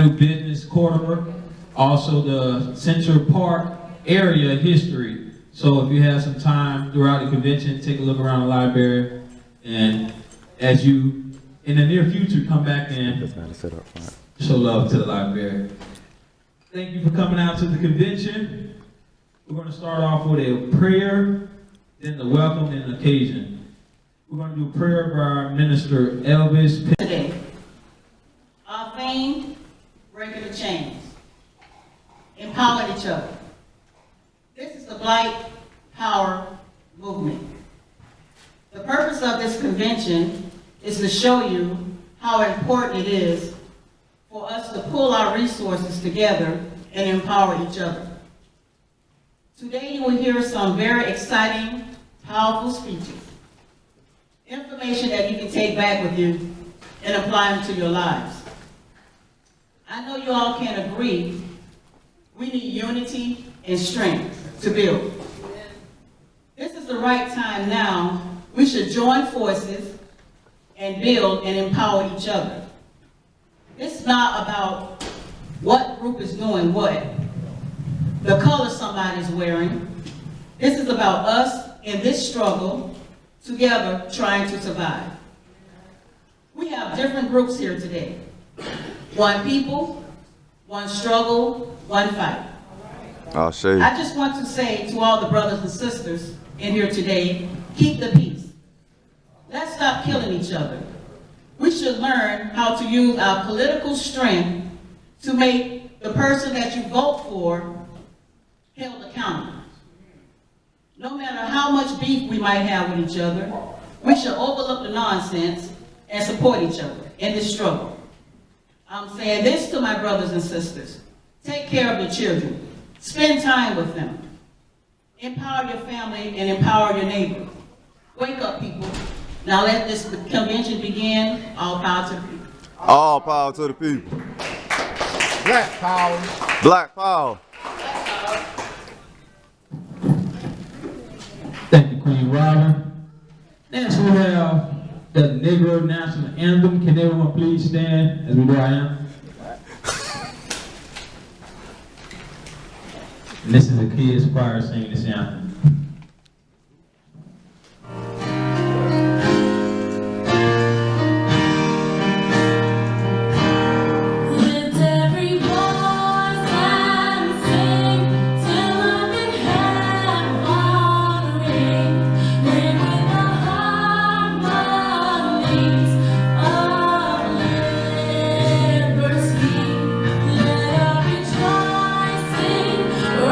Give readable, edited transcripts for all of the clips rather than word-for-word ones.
business corridor, also the Central Park area history. So if you have some time throughout the convention, take a look around the library, and as you, in the near future, come back and show love to the library. Thank you for coming out to the convention. We're going to start off with a prayer, then the welcome and occasion. We're going to do a prayer by our minister, Elvis. Today, our theme, breaking the chains, empower each other. This is the Black Power movement. The purpose of this convention is to show you how important it is for us to pull our resources together and empower each other. Today you will hear some very exciting, powerful speeches, information that you can take back with you and apply them to your lives. I know you all can agree we need unity and strength to build. This is the right time now. We should join forces and build and empower each other. It's not about what group is doing what, the color somebody's wearing. This is about us in this struggle together trying to survive. We have different groups here today. One people, one struggle, one fight. I'll show you. I just want to say to all the brothers and sisters in here today, keep the peace. Let's stop killing each other. We should learn how to use our political strength to make the person that you vote for held accountable. No matter how much beef we might have with each other, we should overlook the nonsense and support each other in this struggle. I'm saying this to my brothers and sisters. Take care of your children. Spend time with them. Empower your family and empower your neighbor. Wake up, people. Now let this convention begin. All power to the people. All power to the people. Black power. Black power. Thank you, Queen Robin. Next we have the Negro National Anthem. Can everyone please stand as we do our anthem? And this is the kids choir singing this anthem.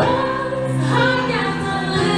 Rise against the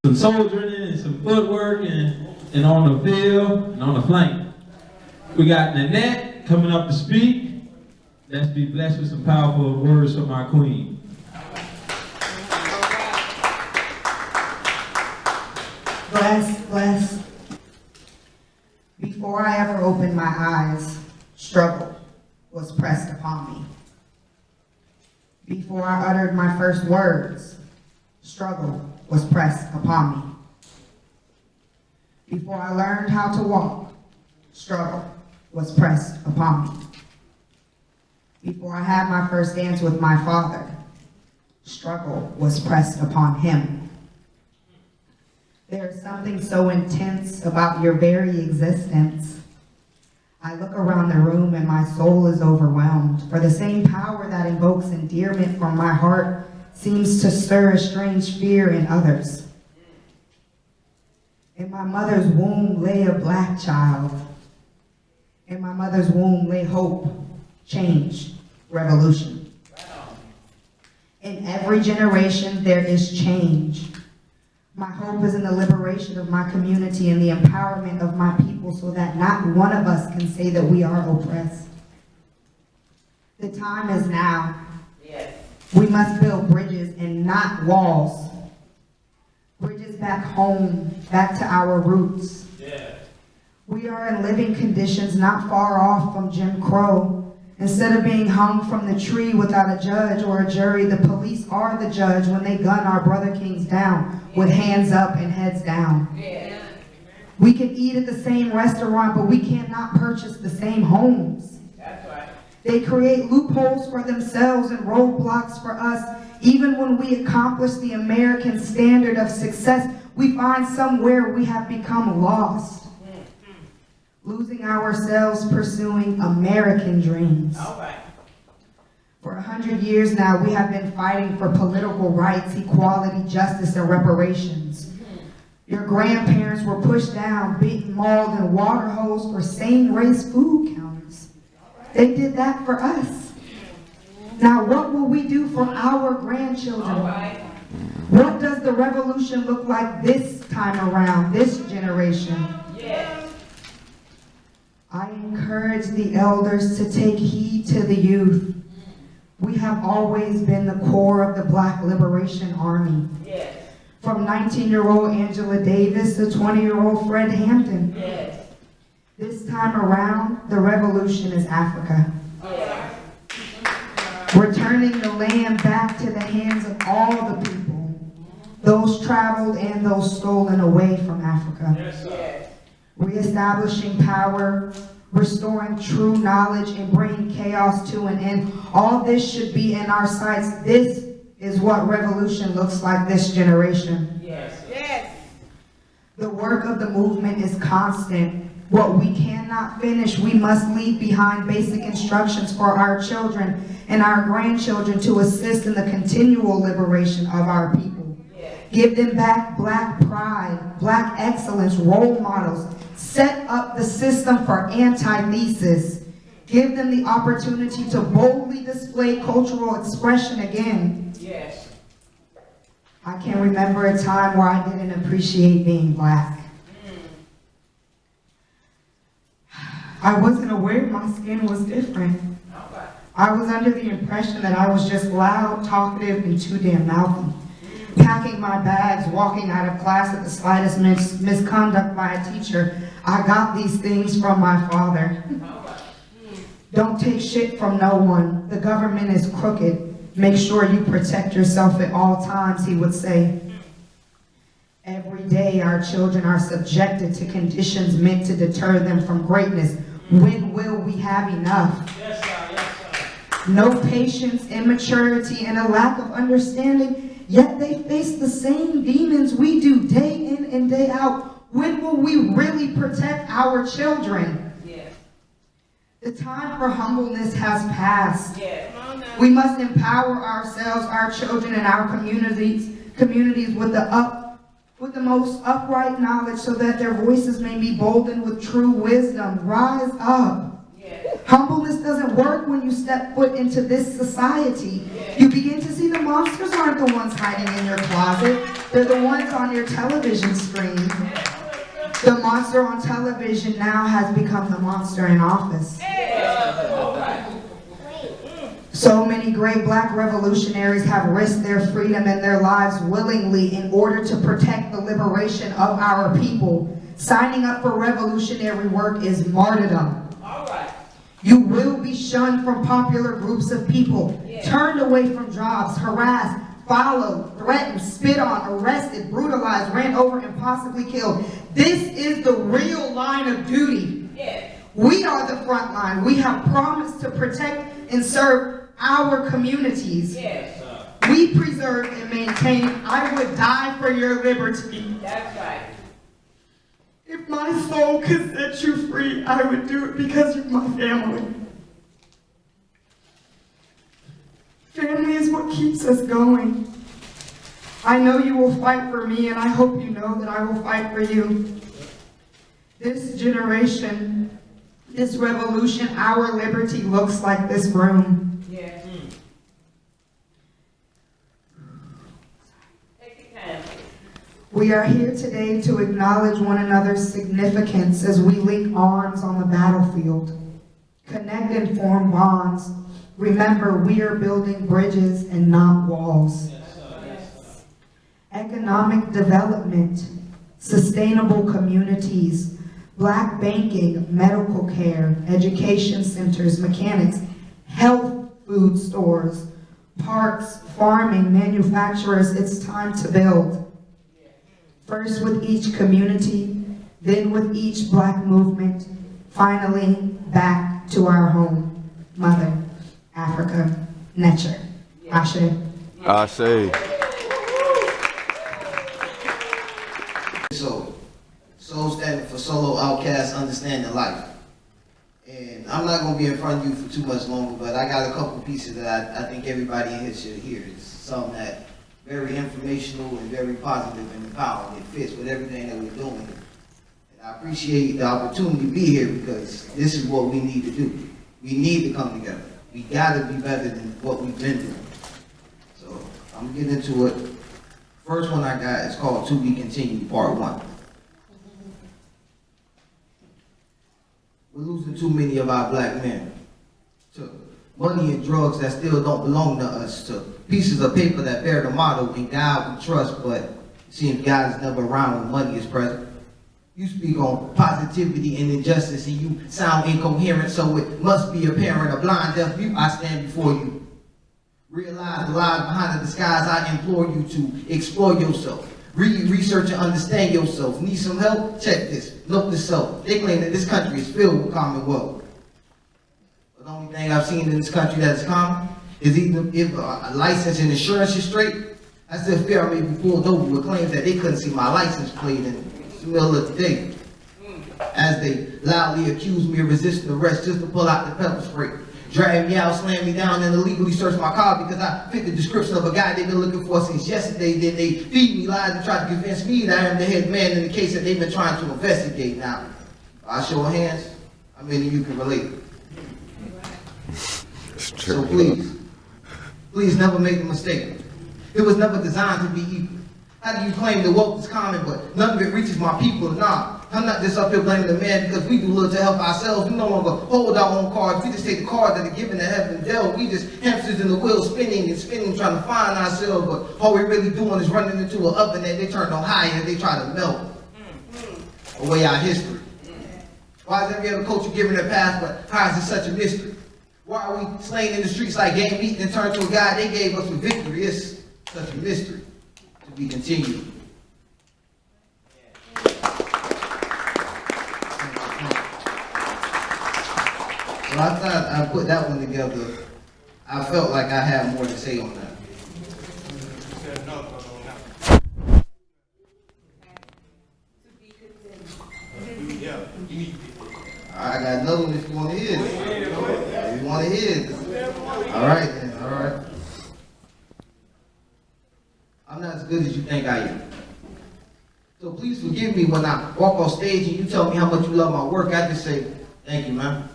some soldiering and some footwork and on the field and on the flank. We got Nanette coming up to speak. Let's be blessed with some powerful words from our queen. Bless. Before I ever opened my eyes, struggle was pressed upon me. Before I uttered my first words, struggle was pressed upon me. Before I learned how to walk, struggle was pressed upon me. Before I had my first dance with my father, struggle was pressed upon him. There is something so intense about your very existence. I look around the room and my soul is overwhelmed, for the same power that invokes endearment from my heart seems to stir a strange fear in others. In my mother's womb lay a black child. In my mother's womb lay hope, change, revolution. In every generation there is change. My hope is in the liberation of my community and the empowerment of my people so that not one of us can say that we are oppressed. The time is now. Yes. We must build bridges and not walls. Bridges back home, back to our roots. Yeah. We are in living conditions not far off from Jim Crow. Instead of being hung from the tree without a judge or a jury, the police are the judge when they gun our brother kings down with hands up and heads down. Yeah. We can eat at the same restaurant, but we cannot purchase the same homes. That's right. They create loopholes for themselves and roadblocks for us. Even when we accomplish the American standard of success, we find somewhere we have become lost. Losing ourselves pursuing American dreams. All right. For 100 years now, we have been fighting for political rights, equality, justice, and reparations. Your grandparents were pushed down, beaten, mauled, and water hosed for same-race food counters. They did that for us. Now, what will we do for our grandchildren? All right. What does the revolution look like this time around, this generation? Yes. I encourage the elders to take heed to the youth. We have always been the core of the Black Liberation Army. Yes. From 19-year-old Angela Davis to 20-year-old Fred Hampton. Yes. This time around, the revolution is Africa. Yes. Returning the land back to the hands of all the people, those traveled and those stolen away from Africa. Yes. Reestablishing power, restoring true knowledge, and bringing chaos to an end. All this should be in our sights. This is what revolution looks like this generation. Yes. Yes. The work of the movement is constant. What we cannot finish, we must leave behind basic instructions for our children and our grandchildren to assist in the continual liberation of our people. Yes. Give them back Black pride, Black excellence, role models. Set up the system for antithesis. Give them the opportunity to boldly display cultural expression again. Yes. I can remember a time where I didn't appreciate being Black. I wasn't aware my skin was different. I was under the impression that I was just loud, talkative, and too damn mouthy. Packing my bags, walking out of class at the slightest misconduct by a teacher. I got these things from my father. Don't take shit from no one. The government is crooked. Make sure you protect yourself at all times, he would say. Every day our children are subjected to conditions meant to deter them from greatness. When will we have enough? Yes, sir. Yes, sir. No patience, immaturity, and a lack of understanding, yet they face the same demons we do day in and day out. When will we really protect our children? Yes. The time for humbleness has passed. Yes. We must empower ourselves, our children, and our communities with the most upright knowledge so that their voices may be boldened with true wisdom. Rise up. Yes. Humbleness doesn't work when you step foot into this society. You begin to see the monsters aren't the ones hiding in your closet. They're the ones on your television screen. The monster on television now has become the monster in office. So many great black revolutionaries have risked their freedom and their lives willingly in order to protect the liberation of our people. Signing up for revolutionary work is martyrdom. You will be shunned from popular groups of people, turned away from jobs, harassed, followed, threatened, spit on, arrested, brutalized, ran over, and possibly killed. This is the real line of duty. We are the front line. We have promised to protect and serve our communities. We preserve and maintain. I would die for your liberty. That's right. If my soul could set you free, I would do it because you're my family. Family is what keeps us going. I know you will fight for me, and I hope you know that I will fight for you. This generation, this revolution, our liberty looks like this room. We are here today to acknowledge one another's significance as we link arms on the battlefield. Connect and form bonds. Remember, we are building bridges and not walls. Economic development, sustainable communities, black banking, medical care, education centers, mechanics, health food stores, parks, farming, manufacturers. It's time to build. First with each community, then with each black movement, finally back to our home, Mother, Africa, Nature. Ashe. Ashe. Soul standing for solo outcast, understanding life. And I'm not gonna be in front of you for too much longer, but I got a couple pieces that I think everybody in here should hear. It's something that very informational and very positive and empowering. It fits with everything that we're doing. And I appreciate the opportunity to be here because this is what we need to do. We need to come together. We gotta be better than what we've been doing. So I'm gonna get into it. First one I got is called To Be Continued, Part 1. We're losing too many of our black men to money and drugs that still don't belong to us, to pieces of paper that bear the motto, in God we trust, but it seems God is never around when money is present. You speak on positivity and injustice and you sound incoherent, so it must be apparent. A blind, deaf mute, I stand before you. Realize the lies behind the disguise. I implore you to explore yourself. Read, research, and understand yourself. Need some help? Check this. Look this up. They claim that this country is filled with commonwealth. But the only thing I've seen in this country that is common is either if a license and insurance is straight, as if Pharaoh may be pulled over with claims that they couldn't see my license plate in the middle of the day. As they loudly accuse me of resisting arrest just to pull out the pepper spray. Drag me out, slam me down, and illegally search my car because I fit the description of a guy they've been looking for since yesterday. Then they feed me lies and try to convince me that I am the head man in the case that they've been trying to investigate. Now, I show of hands, how many of you can relate? So please never make the mistake. It was never designed to be equal. How do you claim the wealth is common, but none of it reaches my people? Nah, I'm not just up here blaming the man because we do little to help ourselves. We no longer hold our own cards. We just take the cards that are given that have been dealt. We just hamsters in the wheel spinning and spinning trying to find ourselves, but all we're really doing is running into an oven that they turn on high and they try to melt away our history. Why is every other culture given their path, but ours is such a mystery? Why are we slain in the streets like game meat and turned to a God they gave us for victory? It's such a mystery. To be continued. So I thought I put that one together. I felt like I had more to say on that. I got another one if you want to hear it. If you want to hear it. All right then, all right. I'm not as good as you think I am. So please forgive me when I walk off stage and you tell me how much you love my work. I just say, thank you, man.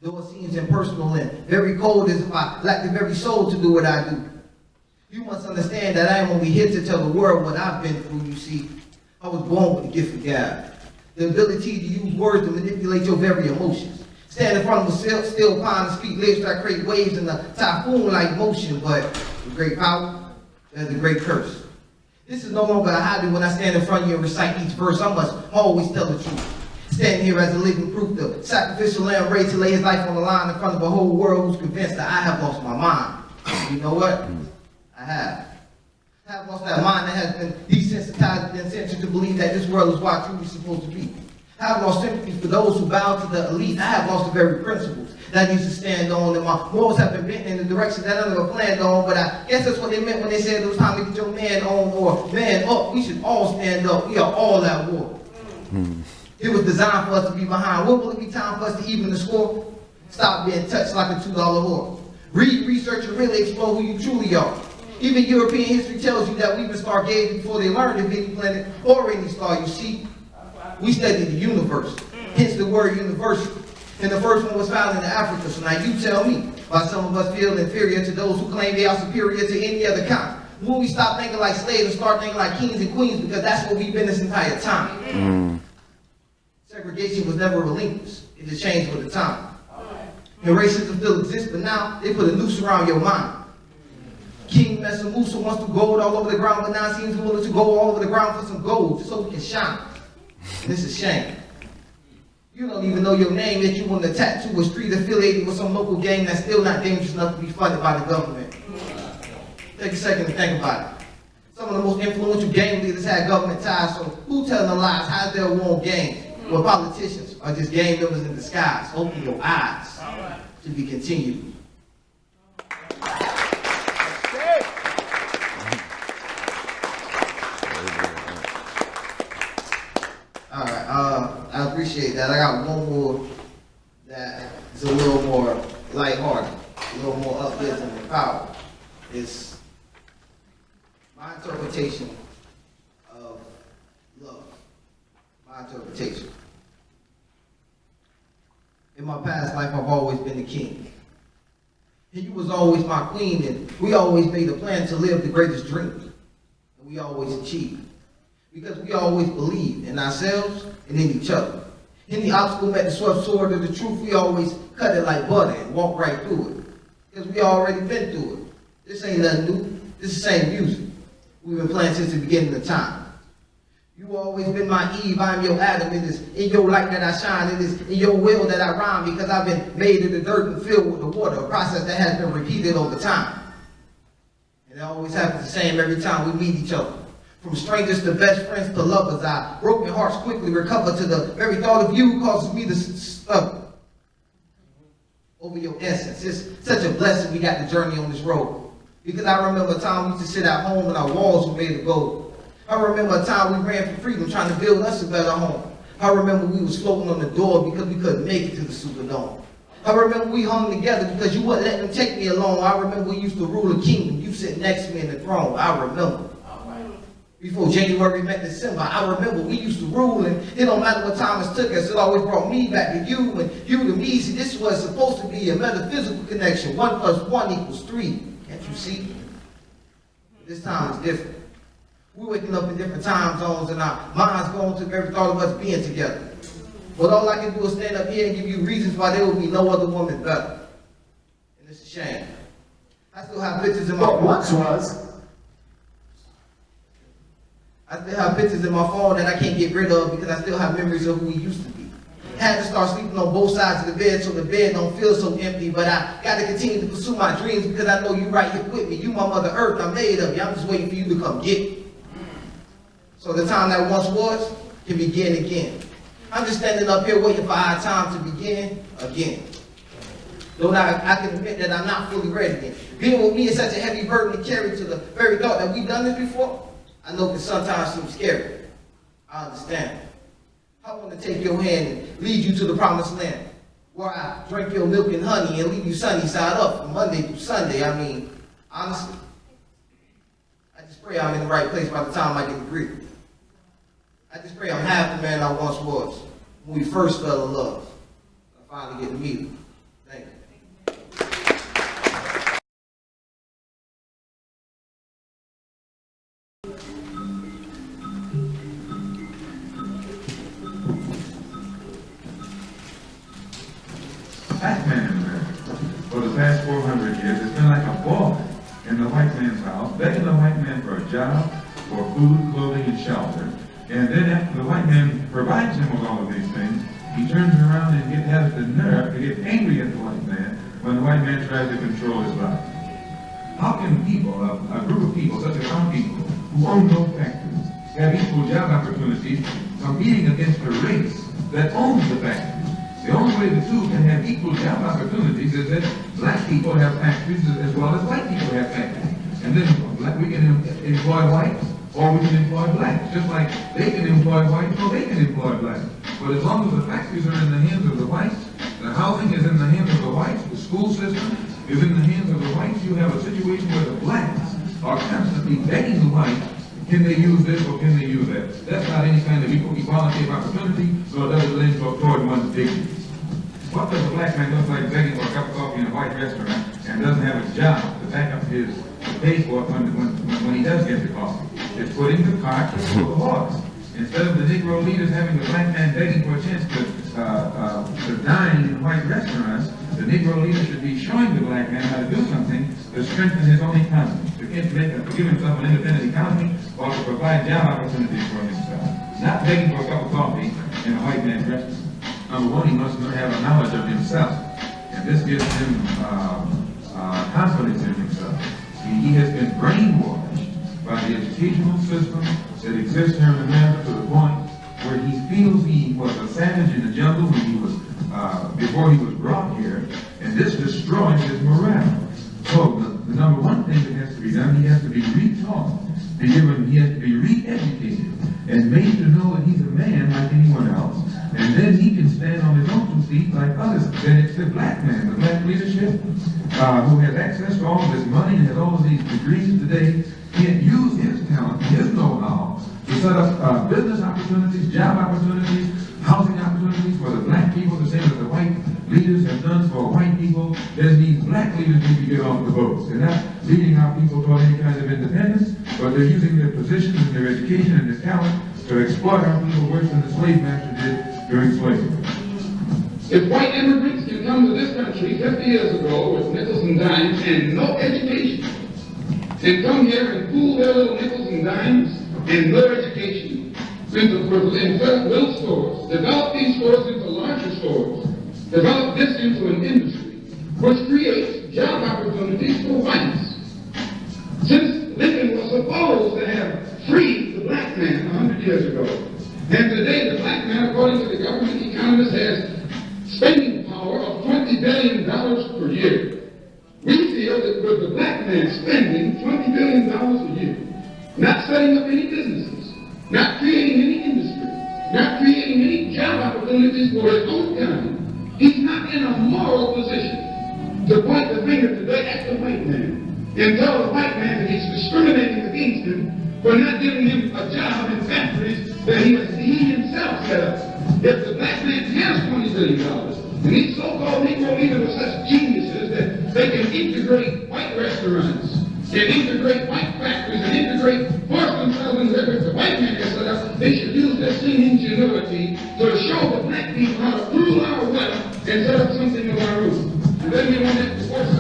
Though it seems impersonal and very cold as if I lack the very soul to do what I do. You must understand that I am only here to tell the world what I've been through, you see. I was born with the gift of God. The ability to use words to manipulate your very emotions. Stand in front of a still pond and speak lips that create waves in a typhoon-like motion, but with great power, there's a great curse. This is no longer a hobby when I stand in front of you and recite each verse. I must always tell the truth. Standing here as a living proof, the sacrificial lamb ready to lay his life on the line in front of a whole world who's convinced that I have lost my mind. You know what? I have. I have lost that mind that has been desensitized and censored to believe that this world is what truly supposed to be. I have lost sympathy for those who bow to the elite. I have lost the very principles that I used to stand on, and my morals have been bent in the direction that I never planned on, but I guess that's what they meant when they said it was time to get your man on or man up. We should all stand up. We are all at war. It was designed for us to be behind. When will it be time for us to even the score? Stop being touched like a $2 whore. Read, research, and really explore who you truly are. Even European history tells you that we've been stargazing before they learned if any planet or any star. You see, we studied the universe, hence the word universal. And the first one was found in Africa. So now you tell me why some of us feel inferior to those who claim they are superior to any other kind. When we stop thinking like slaves and start thinking like kings and queens, because that's what we've been this entire time. Segregation was never relinquished. It just changed with the time. And racism still exists, but now they put a noose around your mind. King Mesa Musa wants to gold all over the ground, but now seems willing to go all over the ground for some gold, just so we can shine. And this is shame. You don't even know your name, yet you want to tattoo a street affiliated with some local gang that's still not dangerous enough to be funded by the government. Take a second to think about it. Some of the most influential gang leaders had government ties, so who telling the lies? How's there won gangs? Well, politicians are just gang members in disguise. Open your eyes to be continued. I appreciate that. I got one more that is a little more lighthearted, a little more uplifting and powerful. It's my interpretation of love. My interpretation. In my past life, I've always been the king. And you was always my queen, and we always made a plan to live the greatest dream. And we always achieved. Because we always believed in ourselves and in each other. Any obstacle met the swift sword of the truth, we always cut it like butter and walk right through it. Because we already been through it. This ain't nothing new. This is the same music we've been playing since the beginning of time. You always been my Eve, I'm your Adam. It is in your light that I shine. It is in your will that I rhyme, because I've been made of the dirt and filled with the water, a process that has been repeated over time. And it always happens the same every time we meet each other. From strangers to best friends to lovers, our broken hearts quickly recover to the very thought of you causes me to struggle over your essence. It's such a blessing we got the journey on this road. Because I remember a time we used to sit at home and our walls were made of gold. I remember a time we ran for freedom trying to build us a better home. I remember we was floating on the door because we couldn't make it to the Superdome. I remember we hung together because you wouldn't let them take me alone. I remember we used to rule a kingdom. You sit next to me in the throne. I remember. Before January met December, I remember we used to rule, and it don't matter what time it took us, it always brought me back to you and you to me. See, this was supposed to be a metaphysical connection. 1 + 1 = 3. Can't you see? This time is different. We're waking up in different time zones, and our minds going to every thought of us being together. But all I can do is stand up here and give you reasons why there will be no other woman better. And it's a shame. I still have pictures in my phone. Once was. I still have pictures in my phone that I can't get rid of because I still have memories of who we used to be. Had to start sleeping on both sides of the bed so the bed don't feel so empty, but I got to continue to pursue my dreams because I know you right here with me. You my Mother Earth, I'm made of you. I'm just waiting for you to come get me. So the time that once was can begin again. I'm just standing up here waiting for our time to begin again. Though I can admit that I'm not fully ready yet. Being with me is such a heavy burden to carry to the very thought that we've done this before. I know it sometimes seems scary. I understand. I want to take your hand and lead you to the promised land, where I drink your milk and honey and leave you sunny side up from Monday through Sunday. I mean, honestly, I just pray I'm in the right place by the time I get the degree. I just pray I'm half the man I once was when we first fell in love. I finally get to meet him. a job, for food, clothing, and shelter. And then after the white man provides him with all of these things, he turns around and has the nerve to get angry at the white man when the white man tries to control his life. How can people, a group of people, such as our people, who own no factories, have equal job opportunities competing against a race that owns the factories? The only way the two can have equal job opportunities is that black people have factories as well as white people have factories. And then we can employ whites or we can employ blacks, just like they can employ whites or they can employ blacks. But as long as the factories are in the hands of the whites, the housing is in the hands of the whites, the school system is in the hands of the whites, you have a situation where the blacks are constantly begging the whites, can they use this or can they use that? That's not any kind of equality of opportunity, so it doesn't lend toward one's dignity. What does a black man look like begging for a cup of coffee in a white restaurant and doesn't have a job to back up his pay for it when he does get the coffee? It's putting the cart before the horse. Instead of the Negro leaders having the black man begging for a chance to dine in white restaurants, the Negro leaders should be showing the black man how to do something to strengthen his own economy, to give himself an independent economy, or to provide job opportunities for himself. Not begging for a cup of coffee in a white man's restaurant. Number one, he must have a knowledge of himself, and this gives him confidence in himself. He has been brainwashed by the educational system that exists here in America to the point where he feels he was a savage in the jungle when he was before he was brought here, and this destroys his morale. So the number one thing that has to be done, he has to be retaught, he has to be re-educated, and made to know that he's a man like anyone else. And then he can stand on his own 2 feet like others. Then it's the black man, the black leadership, who has access to all of this money and has all of these degrees today, can't use his talent, his know-how, to set up business opportunities, job opportunities, housing opportunities for the black people, the same as the white leaders have done for white people. There's these black leaders need to get off the boats. They're not leading our people toward any kind of independence, but they're using their positions and their education and their talent to exploit our people worse than the slave master did during slavery. If white immigrants can come to this country 50 years ago with nickels and dimes and no education, and come here and pool their little nickels and dimes and no education, and set up little stores, develop these stores into larger stores, develop this into an industry, which creates job opportunities for whites. Since Lincoln was supposed to have freed the black man 100 years ago, and today the black man, according to the government economist, has spending power of $20 billion per year. We feel that with the black man spending $20 billion a year, not setting up any businesses, not creating any industry, not creating any job opportunities for his own kind, he's not in a moral position to point the finger today at the white man and tell the white man that he's discriminating against him for not giving him a job in factories that he himself set up. If the black man has $20 billion, and these so-called Negro leaders are such geniuses that they can integrate white restaurants, and integrate white factories, and force themselves in rivers the white man has set up, they should use their same ingenuity to show the black people how to rule our wealth and set up something of our own. And then we want to force